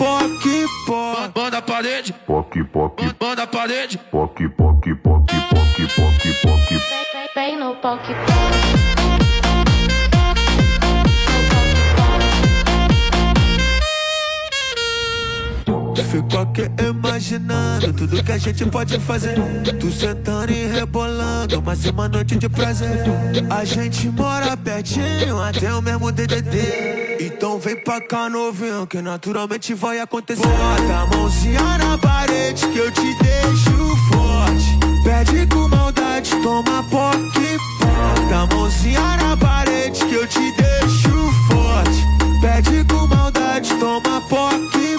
poque, poque. Manda parede, Poque, poque, manda parede. poque, poque, poque, poque, poque, poque. Vem no poque. Fico aqui imaginando tudo que a gente pode fazer. Tu sentando e rebolando, mais uma noite de prazer. A gente mora pertinho, até o mesmo DDD. Então vem pra cá novinho, que naturalmente vai acontecer. Bota a mãozinha na parede que eu te deixo forte. Pede com maldade, toma poque. Bota a mãozinha na parede que eu te deixo forte. Pede com maldade, toma poque.